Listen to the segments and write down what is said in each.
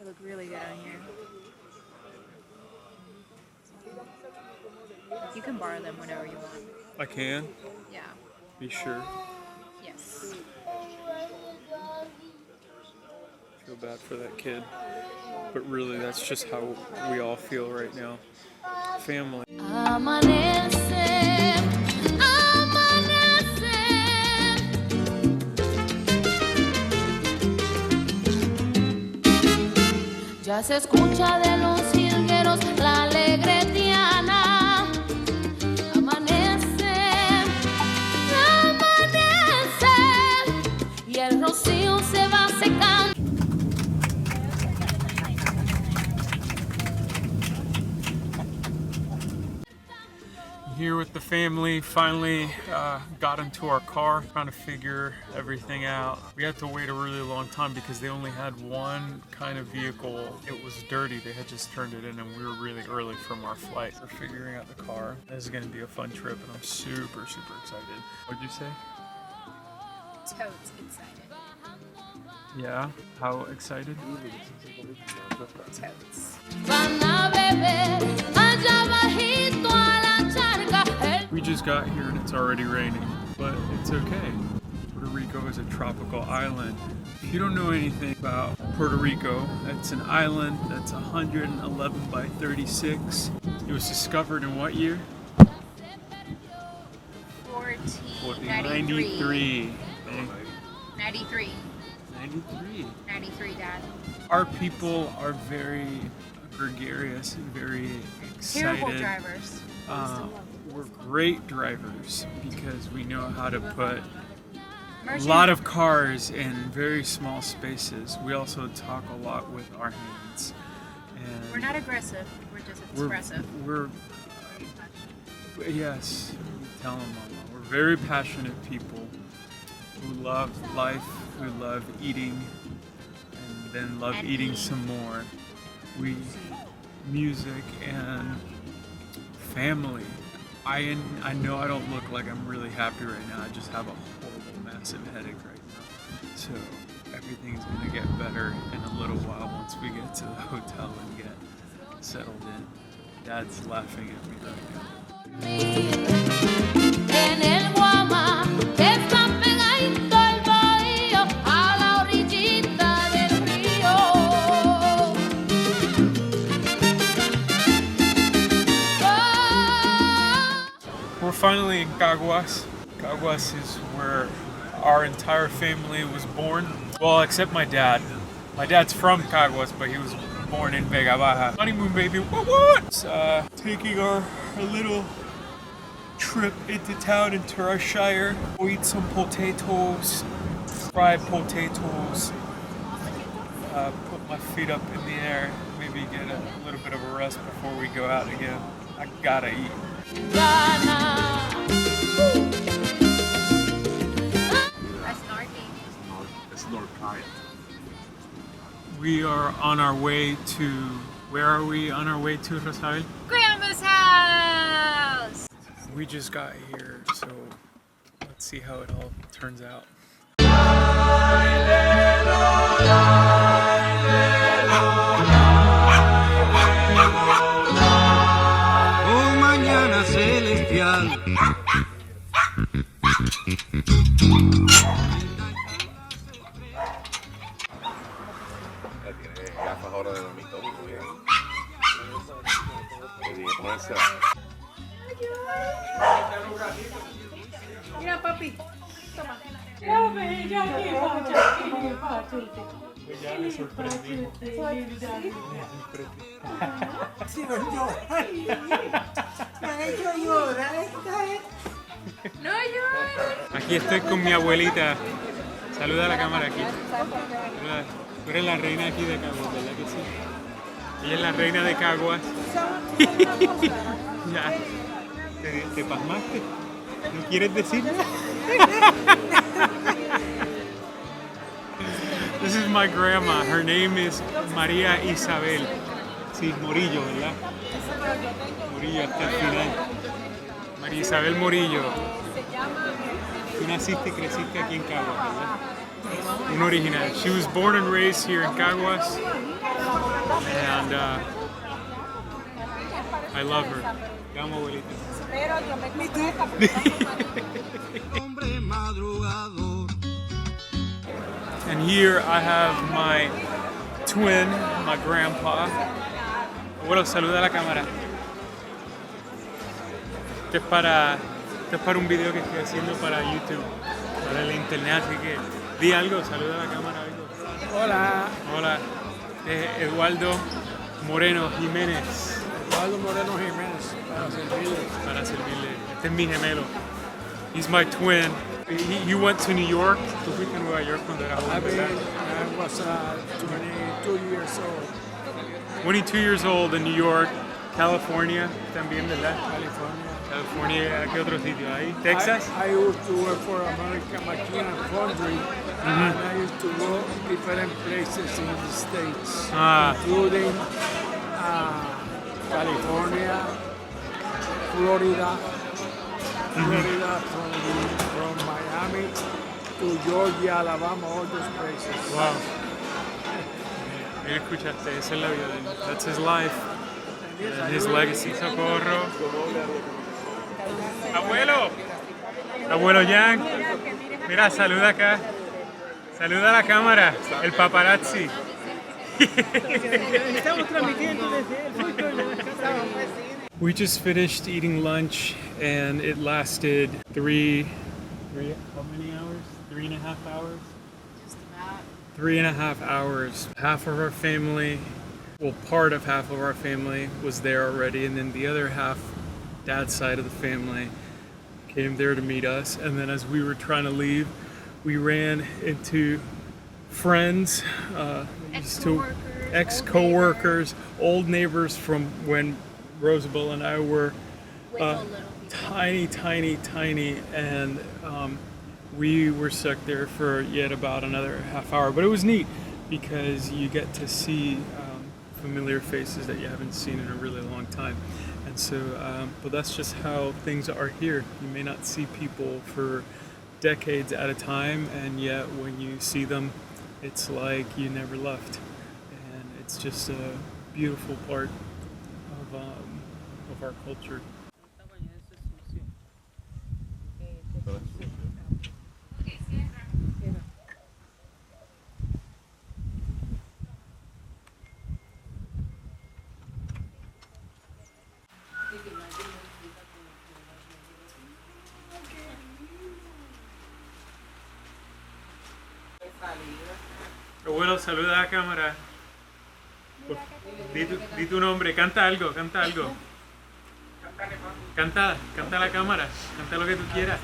look really good on here. You can borrow them whenever you want. I can? Yeah. Be sure. Yes. Feel bad for that kid. But really, that's just how we all feel right now. Family. Ya se escucha de los jilgueros la alegre amanece, amanece, y el rocío se va secando. Here with the family, finally got into our car, trying to figure everything out. We had to wait a really long time because they only had one kind of vehicle. It was dirty, they had just turned it in and we were really early from our flight. We're figuring out the car. This is gonna be a fun trip and I'm super excited. What'd you say? Totes excited. Yeah? How excited? Totes. We just got here and it's already raining, but it's okay. Puerto Rico is a tropical island. If you don't know anything about Puerto Rico, it's an island that's 111 by 36. It was discovered in what year? 1493. 93. 93. 93, Dad. Our people are very gregarious and very excited. Terrible drivers. We're great drivers because we know how to put a lot of cars in very small spaces. We also talk a lot with our hands. And we're not aggressive, we're just expressive. Yes, tell them, Mama. We're very passionate people who love life, who love eating, and then love eating some more. Music and family. I know I don't look like I'm really happy right now. I just have a horrible, massive headache right now. So everything's gonna get better in a little while once we get to the hotel and get settled in. Dad's laughing at me right now. We're finally in Caguas. Caguas is where our entire family was born. Well, except my dad. My dad's from Caguas, but he was born in Vega Baja. Honeymoon baby, what? Taking our little trip into town into our shire. We'll eat some potatoes, fried potatoes. Put my feet up in the air, maybe get a little bit of a rest before we go out again. I gotta eat. We are on our way to, where are we on our way to, Rosabel? Grandma's house! We just got here, so let's see how it all turns out. Oh, mañana celestial. Gafas ahora de dormito. Mira, papi. Toma. Ya me sorprendí. No llores. Aquí estoy con mi abuelita. Saluda a la cámara aquí. Saluda. Tú eres la reina aquí de Caguas, ¿verdad que sí? Ella es la reina de Caguas. Ya. ¿Te pasmaste? ¿No quieres decir? This is my grandma. Her name is María Isabel. Sí, Morillo, ¿verdad? Morillo hasta el final. María Isabel Morillo. Tú naciste y creciste aquí en Caguas, ¿verdad? Un original. She was born and raised here in Caguas, and I love her. Te amo, abuelita. Hombre madrugador. And here I have my twin, my grandpa. Abuelo, saluda a la cámara. Esto es para un video que estoy haciendo para YouTube, para el internet, así que di algo, saluda a la cámara. Algo. Hola, Hola, es Eduardo Moreno Jiménez. Eduardo Moreno Jiménez, para servirle. Para servirle. Este es mi gemelo. He's my twin. You went to New York. Tú fuiste a Nueva York cuando eras joven, ¿verdad? I was 22 years old, 22 years old in New York, California, también, ¿verdad? California. California, ¿qué otro sitio ahí? Texas. I used to work for American Machine and Foundry, and I used to go different places in the States, including California, Florida, from Miami to Georgia, Alabama, all those places. Wow. Mira, escuchaste, esa es la vida de él. That's his life. And his legacy. Socorro. Abuelo. Abuelo Jan. Mira, saluda acá. Saluda a la cámara. El paparazzi. We just finished eating lunch and it lasted how many hours? 3.5 hours? Just about. 3.5 hours. Half of our family, well, part of half of our family was there already, and then the other half, dad's side of the family, came there to meet us. And then as we were trying to leave, we ran into friends, ex-co-workers, old neighbors from when Rosabelle and I were tiny, and we were stuck there for yet about another half hour. But it was neat because you get to see familiar faces that you haven't seen in a really long time. And so, but that's just how things are here. You may not see people for decades at a time, and yet when you see them, it's like you never left. And it's just a beautiful part of our culture. Abuelo, saluda a la cámara. Di tu nombre, canta algo, canta algo. Canta a la cámara, canta lo que tú quieras.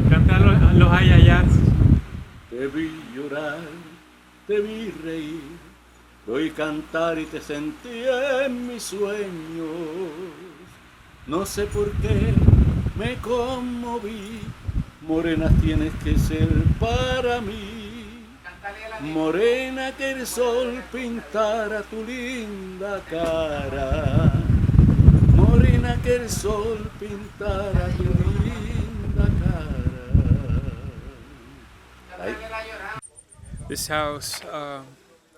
Canta los ayayas. Te vi llorar, te vi reír, te oí cantar y te sentí en mis sueños. No sé por qué me conmoví, morena tienes que ser para mí. Morena que el sol pintara tu linda cara. Morena que el sol pintara tu linda cara. This house, I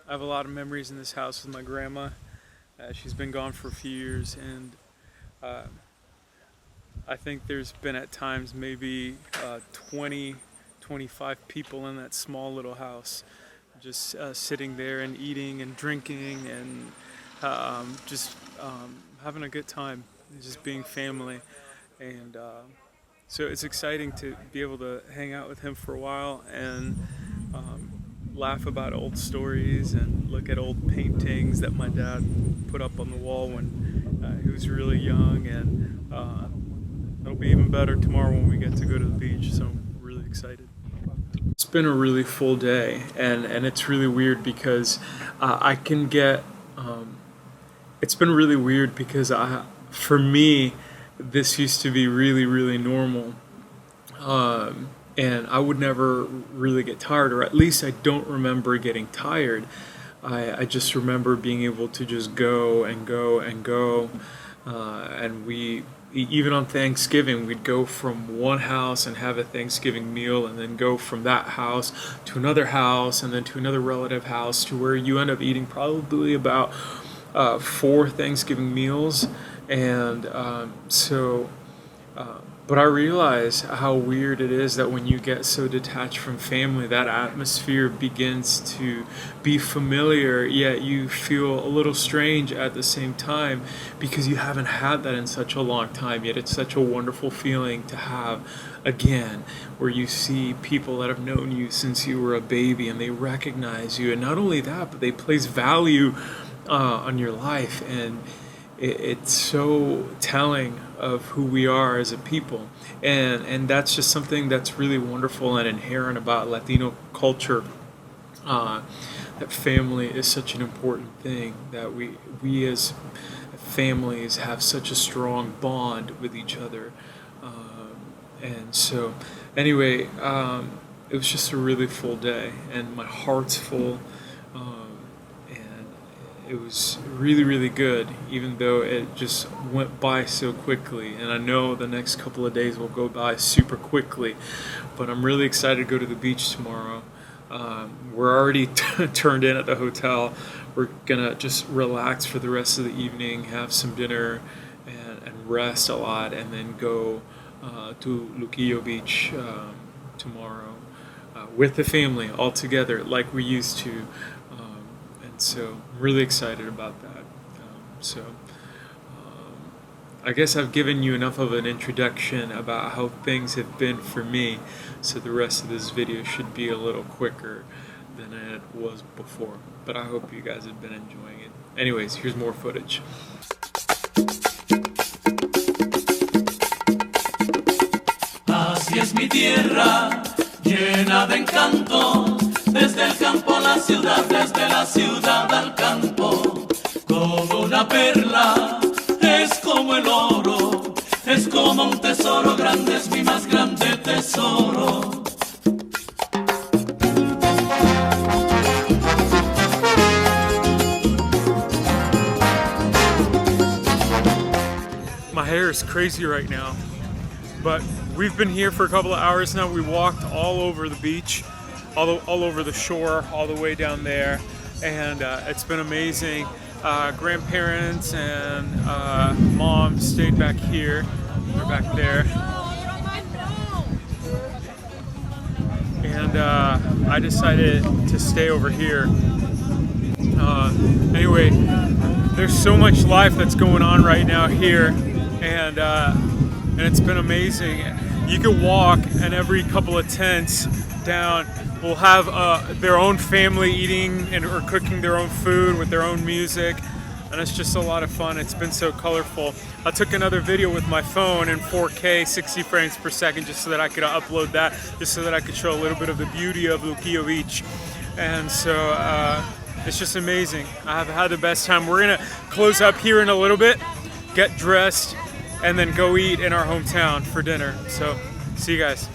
have a lot of memories in this house with my grandma. She's been gone for a few years, and I think there's been at times maybe 25 people in that small little house, just sitting there and eating and drinking and just having a good time, just being family. And so it's exciting to be able to hang out with him for a while and laugh about old stories and look at old paintings that my dad put up on the wall when he was really young. And it'll be even better tomorrow when we get to go to the beach, so I'm really excited. It's been a really full day, and it's really weird because I can get it's been really weird because for me this used to be really normal, and I would never really get tired, or at least I don't remember getting tired. I just remember being able to just go and go and go, and we even on Thanksgiving, we'd go from one house and have a Thanksgiving meal, and then go from that house to another house, and then to another relative house, to where you end up eating probably about 4 Thanksgiving meals. And but I realize how weird it is that when you get so detached from family, that atmosphere begins to be familiar, yet you feel a little strange at the same time, because you haven't had that in such a long time. Yet it's such a wonderful feeling to have again, where you see people that have known you since you were a baby, and they recognize you. And not only that, but they place value on your life. And it's so telling of who we are as a people, and that's just something that's really wonderful and inherent about Latino culture. That family is such an important thing, that we as families have such a strong bond with each other. And so anyway, it was just a really full day, and my heart's full. It was really, really good, even though it just went by so quickly. And I know the next couple of days will go by super quickly, but I'm really excited to go to the beach tomorrow. We're already turned in at the hotel. We're gonna just relax for the rest of the evening, have some dinner, and rest a lot, and then go to Luquillo Beach tomorrow with the family all together like we used to. So I'm really excited about that. I guess I've given you enough of an introduction about how things have been for me, so the rest of this video should be a little quicker than it was before. But I hope you guys have been enjoying it. Anyways, here's more footage. Así es mi tierra, llena de encanto. Desde el campo a la ciudad, desde la ciudad al campo, como una perla, es como el oro, es como un tesoro grande, es mi más grande tesoro. My hair is crazy right now, but we've been here for a couple of hours now. We walked all over the beach, all over the shore, all the way down there, and it's been amazing. Grandparents and mom stayed back here. They're back there. And I decided to stay over here. Anyway, there's so much life that's going on right now here, and it's been amazing. You can walk, and every couple of tents down will have their own family eating or cooking their own food with their own music, and it's just a lot of fun. It's been so colorful. I took another video with my phone in 4K, 60 frames per second, just so that I could upload that, just so that I could show a little bit of the beauty of Luquillo Beach. And so it's just amazing. I have had the best time. We're gonna close up here in a little bit, get dressed, and then go eat in our hometown for dinner. So see you guys.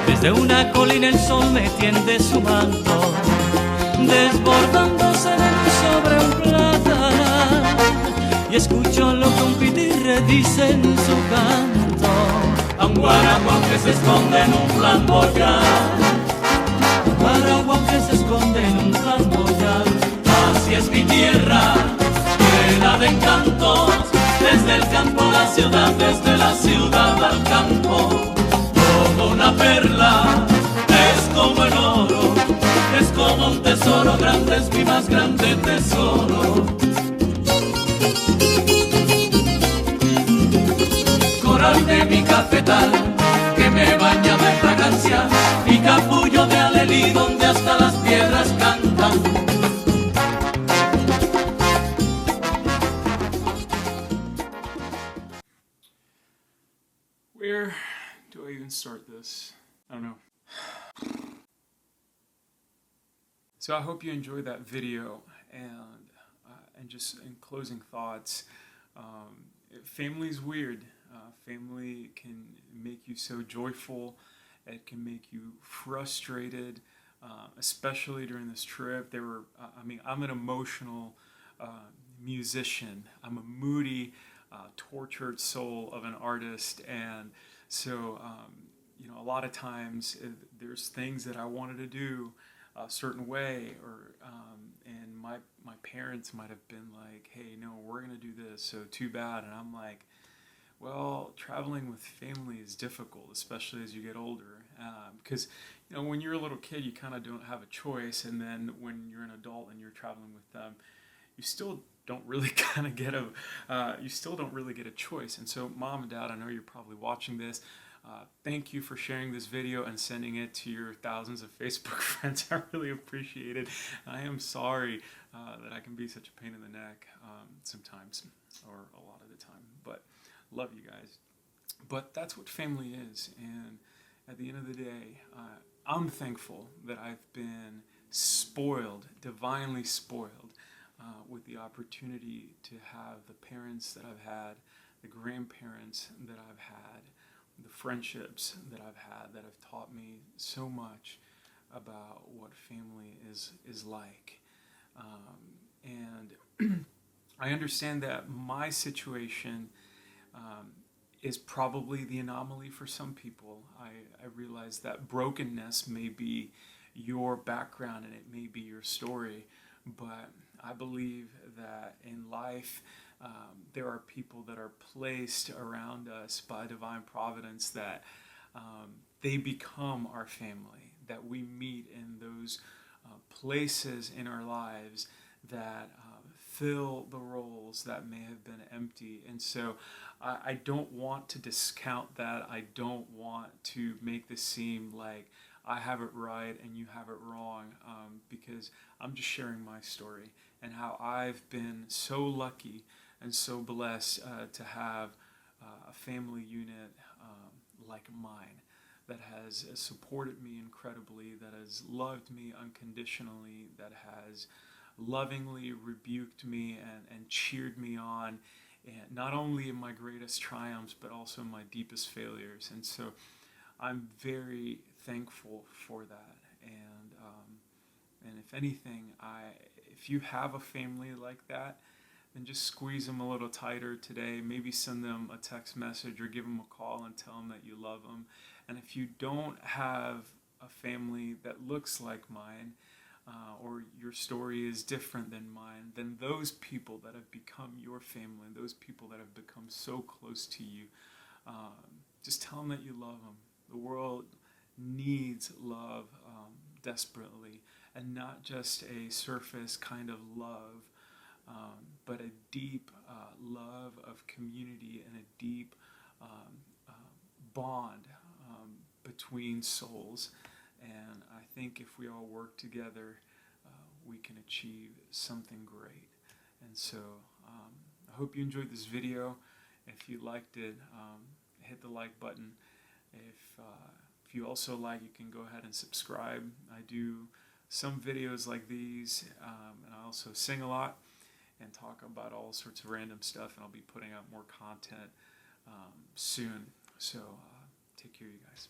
Desde una colina el sol me tiende su manto, desbordándose de luz sobre un platanar, y escucho lo que un pitirre dice en su canto, a un guaraguao que se esconde en un flamboyal, un guaraguao que se esconde en un flamboyal. Así es mi tierra, llena de encantos, desde el campo a la ciudad, desde la ciudad al campo. Como una perla, es como el oro, es como un tesoro grande, es mi más grande tesoro. Coral de mi cafetal, que me baña de fragancia, mi capullo de alelí, donde hasta las piedras cantan. Where do I even start this? I don't know. So I hope you enjoyed that video, and just in closing thoughts, family's weird. Family can make you so joyful It can make you frustrated, especially during this trip. I'm an emotional musician. I'm a moody, tortured soul of an artist, and so a lot of times there's things that I wanted to do a certain way, and my parents might have been like, "Hey, no, we're gonna do this, so too bad." And I'm like, well, traveling with family is difficult, especially as you get older, because when you're a little kid, you kind of don't have a choice, and then when you're an adult and you're traveling with them, you still don't really get a choice. And so, Mom and Dad, I know you're probably watching this. Thank you for sharing this video and sending it to your thousands of Facebook friends. I really appreciate it. I am sorry that I can be such a pain in the neck sometimes, or a lot of the time, but love you guys. But that's what family is, and at the end of the day, I'm thankful that I've been spoiled, divinely spoiled, with the opportunity to have the parents that I've had, the grandparents that I've had, the friendships that I've had that have taught me so much about what family is like. And I understand that my situation is probably the anomaly for some people. I realize that brokenness may be your background and it may be your story, but I believe that in life there are people that are placed around us by divine providence that they become our family, that we meet in those places in our lives that fill the roles that may have been empty. And so I don't want to discount that. I don't want to make this seem like I have it right and you have it wrong, because I'm just sharing my story and how I've been so lucky and so blessed to have a family unit like mine that has supported me incredibly, that has loved me unconditionally, that has lovingly rebuked me and cheered me on, and not only in my greatest triumphs but also in my deepest failures. And so I'm very thankful for that. And if anything, if you have a family like that, then just squeeze them a little tighter today. Maybe send them a text message or give them a call and tell them that you love them. And if you don't have a family that looks like mine, or your story is different than mine, then those people that have become your family, those people that have become so close to you, just tell them that you love them. The world needs love desperately, and not just a surface kind of love, but a deep love of community and a deep bond between souls. And I think if we all work together, we can achieve something great. And so I hope you enjoyed this video. If you liked it, hit the like button. If you also like, you can go ahead and subscribe. I do some videos like these, and I also sing a lot and talk about all sorts of random stuff, and I'll be putting out more content soon. So take care, you guys.